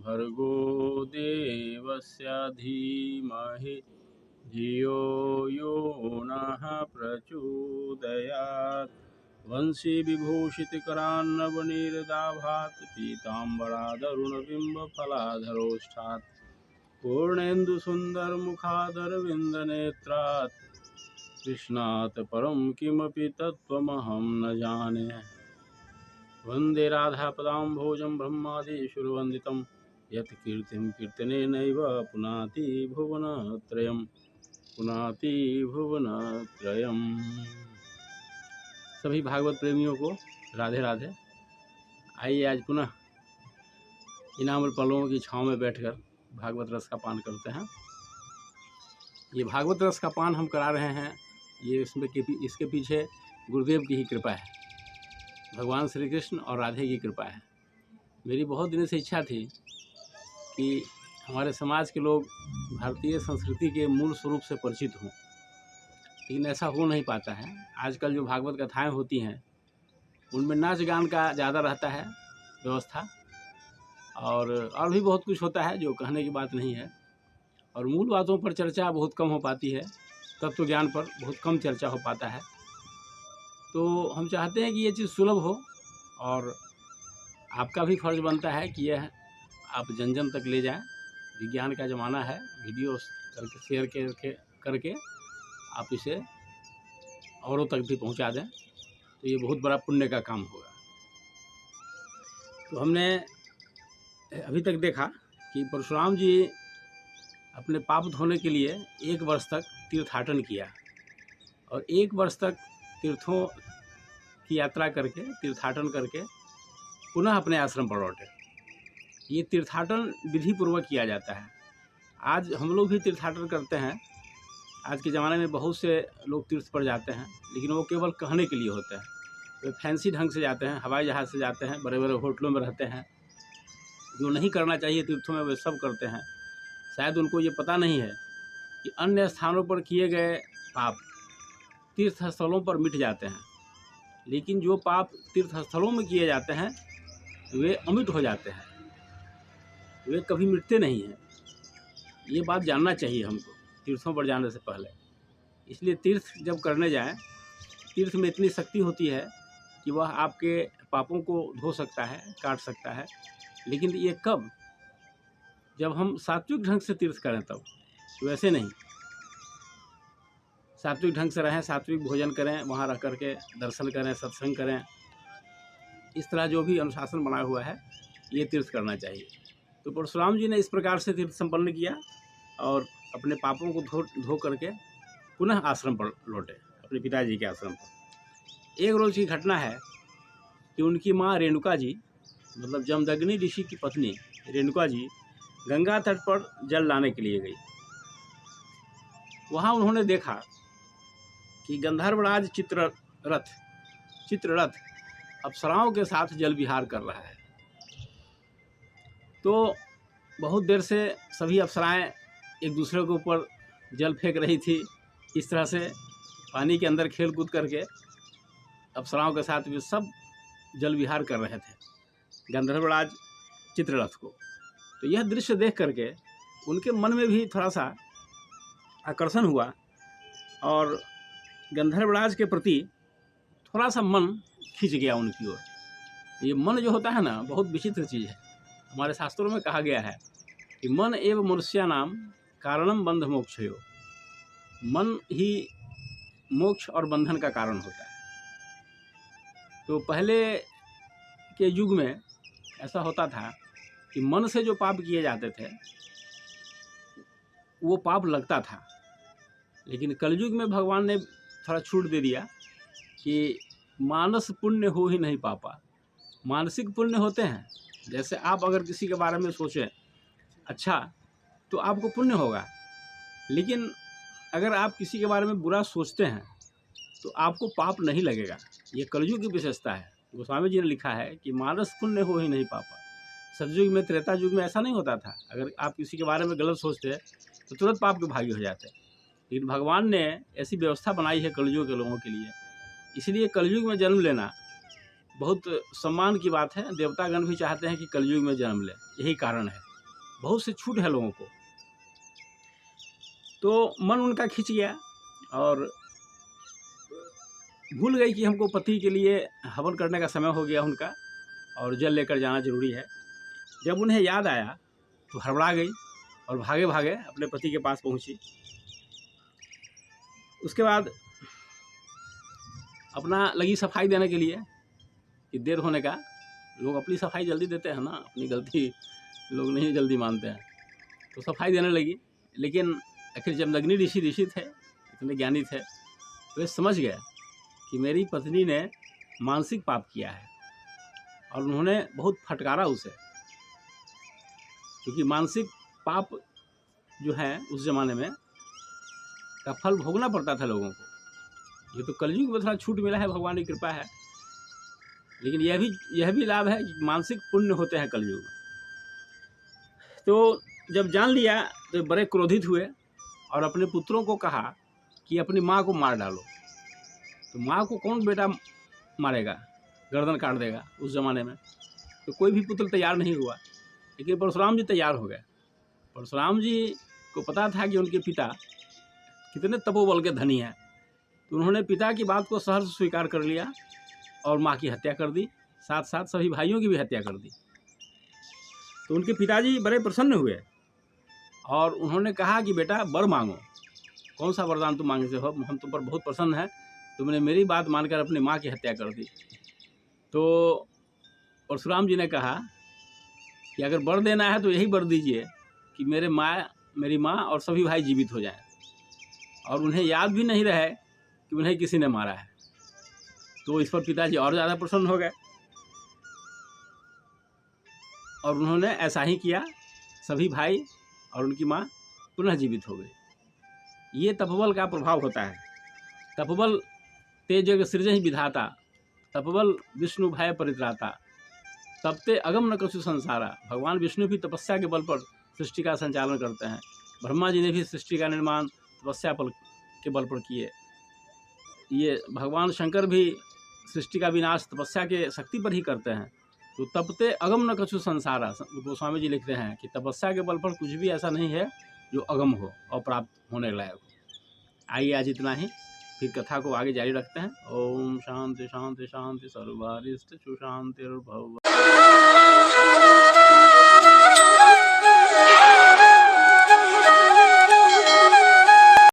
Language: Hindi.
भर्गो देवस्य धीमहि धियो यो नः प्रचोदयात्। वंशी विभूषितकरान्नवनीरदाभात् पीताम्बरादरुणबिम्बफलाधरोष्ठात्। पूर्णेन्दुसुन्दरमुखादरविन्दनेत्रात् कृष्णात् परं किमपि तत्त्वमहं न जाने। वन्दे राधापदाम्भोजं ब्रह्मादिसुरवन्दितं यत् कीर्तिं कीर्तनेनैव पुनाति भुवनत्रयं पुनाति भुवनत्रयम्। सभी भागवत प्रेमियों को राधे राधे। आइए आज पुनः इनामुल पल्लवों की छाँव में बैठकर भागवत रस का पान करते हैं। ये भागवत रस का पान हम करा रहे हैं, ये इसके पीछे गुरुदेव की ही कृपा है, भगवान श्री कृष्ण और राधे की कृपा है। मेरी बहुत दिनों से इच्छा थी कि हमारे समाज के लोग भारतीय संस्कृति के मूल स्वरूप से परिचित हों, लेकिन ऐसा हो नहीं पाता है। आजकल जो भागवत कथाएं होती हैं उनमें नाच गान का ज़्यादा रहता है व्यवस्था, और भी बहुत कुछ होता है जो कहने की बात नहीं है, और मूल बातों पर चर्चा बहुत कम हो पाती है, तत्व ज्ञान पर बहुत कम चर्चा हो पाता है। तो हम चाहते हैं कि ये चीज़ सुलभ हो, और आपका भी फर्ज बनता है कि यह आप जन जन तक ले जाएं। विज्ञान का ज़माना है, वीडियो करके शेयर करके आप इसे औरों तक भी पहुंचा दें, तो ये बहुत बड़ा पुण्य का काम होगा। तो हमने अभी तक देखा कि परशुराम जी अपने पाप धोने के लिए 1 वर्ष तक तीर्थाटन किया, और 1 वर्ष तक तीर्थों की यात्रा करके तीर्थाटन करके पुनः अपने आश्रम पर लौटे। ये तीर्थाटन विधि पूर्वक किया जाता है। आज हम लोग भी तीर्थाटन करते हैं। आज के ज़माने में बहुत से लोग तीर्थ पर जाते हैं, लेकिन वो केवल कहने के लिए होते हैं। वे फैंसी ढंग से जाते हैं, हवाई जहाज़ से जाते हैं, बड़े बड़े होटलों में रहते हैं। जो नहीं करना चाहिए तीर्थों में वे सब करते हैं। शायद उनको ये पता नहीं है कि अन्य स्थानों पर किए गए पाप तीर्थ स्थलों पर मिट जाते हैं, लेकिन जो पाप तीर्थ स्थलों में किए जाते हैं वे अमिट हो जाते हैं, वे कभी मिटते नहीं हैं। ये बात जानना चाहिए हमको तीर्थों पर जाने से पहले। इसलिए तीर्थ जब करने जाएं, तीर्थ में इतनी शक्ति होती है कि वह आपके पापों को धो सकता है, काट सकता है। लेकिन ये कब? जब हम सात्विक ढंग से तीर्थ करें तब, वैसे नहीं। सात्विक ढंग से रहें, सात्विक भोजन करें, वहाँ रह करके दर्शन करें, सत्संग करें। इस तरह जो भी अनुशासन बना हुआ है ये तीर्थ करना चाहिए। तो परशुराम जी ने इस प्रकार से तीर्थ संपन्न किया और अपने पापों को धो करके पुनः आश्रम पर लौटे, अपने पिताजी के आश्रम पर। एक रोज़ की घटना है कि उनकी माँ रेणुका जी, मतलब जमदग्नि ऋषि की पत्नी रेणुका जी, गंगा तट पर जल लाने के लिए गई। वहाँ उन्होंने देखा कि गंधर्वराज चित्ररथ अप्सराओं के साथ जल विहार कर रहा है। तो बहुत देर से सभी अप्सराएं एक दूसरे के ऊपर जल फेंक रही थी। इस तरह से पानी के अंदर खेल कूद करके अप्सराओं के साथ भी सब जल विहार कर रहे थे गंधर्वराज चित्ररथ को। तो यह दृश्य देख करके उनके मन में भी थोड़ा सा आकर्षण हुआ, और गंधर्वराज के प्रति थोड़ा सा मन खिंच गया उनकी ओर। ये मन जो होता है ना, बहुत विचित्र चीज़ है। हमारे शास्त्रों में कहा गया है कि मन एव मनुष्यानाम कारणम बंध मोक्षयो। मन ही मोक्ष और बंधन का कारण होता है। तो पहले के युग में ऐसा होता था कि मन से जो पाप किए जाते थे वो पाप लगता था, लेकिन कलयुग में भगवान ने थोड़ा छूट दे दिया कि मानस पुण्य हो ही नहीं पापा। मानसिक पुण्य होते हैं। जैसे आप अगर किसी के बारे में सोचें अच्छा तो आपको पुण्य होगा, लेकिन अगर आप किसी के बारे में बुरा सोचते हैं तो आपको पाप नहीं लगेगा। ये कलयुग की विशेषता है। गोस्वामी जी ने लिखा है कि मानस पुण्य हो ही नहीं पापा। सतयुग में, त्रेता युग में ऐसा नहीं होता था। अगर आप किसी के बारे में गलत सोचते तो तुरंत पाप के भागी हो जाते। लेकिन भगवान ने ऐसी व्यवस्था बनाई है कलयुग के लोगों के लिए। इसलिए कलयुग में जन्म लेना बहुत सम्मान की बात है। देवतागण भी चाहते हैं कि कलयुग में जन्म लें, यही कारण है। बहुत से छूट है लोगों को। तो मन उनका खिंच गया और भूल गई कि हमको पति के लिए हवन करने का समय हो गया उनका और जल लेकर जाना जरूरी है। जब उन्हें याद आया तो हड़बड़ा गई और भागे भागे अपने पति के पास पहुंची। उसके बाद अपना लगी सफाई देने के लिए कि देर होने का, लोग अपनी सफाई जल्दी देते हैं ना, अपनी गलती लोग नहीं जल्दी मानते हैं, तो सफाई देने लगी। लेकिन आखिर जब अग्नि ऋषि थे, इतने ज्ञानी थे, तो वे समझ गए कि मेरी पत्नी ने मानसिक पाप किया है और उन्होंने बहुत फटकारा उसे, क्योंकि मानसिक पाप जो है उस ज़माने में का फल भोगना पड़ता था लोगों को। ये तो कलयुग में थोड़ा छूट मिला है, भगवान की कृपा है, लेकिन यह भी लाभ है कि मानसिक पुण्य होते हैं कलयुग में। तो जब जान लिया तो बड़े क्रोधित हुए और अपने पुत्रों को कहा कि अपनी माँ को मार डालो। तो माँ को कौन बेटा मारेगा, गर्दन काट देगा उस ज़माने में। तो कोई भी पुत्र तैयार नहीं हुआ, लेकिन परशुराम जी तैयार हो गए। परशुराम जी को पता था कि उनके पिता कितने तपोबल के धनी हैं, तो उन्होंने पिता की बात को सहर्ष स्वीकार कर लिया और माँ की हत्या कर दी, साथ साथ सभी भाइयों की भी हत्या कर दी। तो उनके पिताजी बड़े प्रसन्न हुए और उन्होंने कहा कि बेटा वर मांगो, कौन सा वरदान तुम मांगे हो, हम तुम पर बहुत प्रसन्न हैं, तुमने मेरी बात मानकर अपनी माँ की हत्या कर दी। तो परशुराम जी ने कहा कि अगर वर देना है तो यही वर दीजिए कि मेरी माँ और सभी भाई जीवित हो जाएं और उन्हें याद भी नहीं रहे कि उन्हें किसी ने मारा है। तो इस पर पिताजी और ज़्यादा प्रसन्न हो गए और उन्होंने ऐसा ही किया। सभी भाई और उनकी माँ पुनः जीवित हो गई। ये तपोबल का प्रभाव होता है। तपोबल तेज जग सृजहि विधाता, तपोबल विष्णु भय परित्राता, तपते अगम न कछु संसारा। भगवान विष्णु भी तपस्या के बल पर सृष्टि का संचालन करते हैं। ब्रह्मा जी ने भी सृष्टि का निर्माण तपस्या के बल पर किए। ये भगवान शंकर भी सृष्टि का विनाश तपस्या के शक्ति पर ही करते हैं। तो तपते अगम न कछु संसारा, गोस्वामी जी लिखते हैं कि तपस्या के बल पर कुछ भी ऐसा नहीं है जो अगम हो और प्राप्त होने लायक हो। आइए आज इतना ही, फिर कथा को आगे जारी रखते हैं। ओम शांति शांति शांति सर्वारिष्ट सुशांतिर्भव।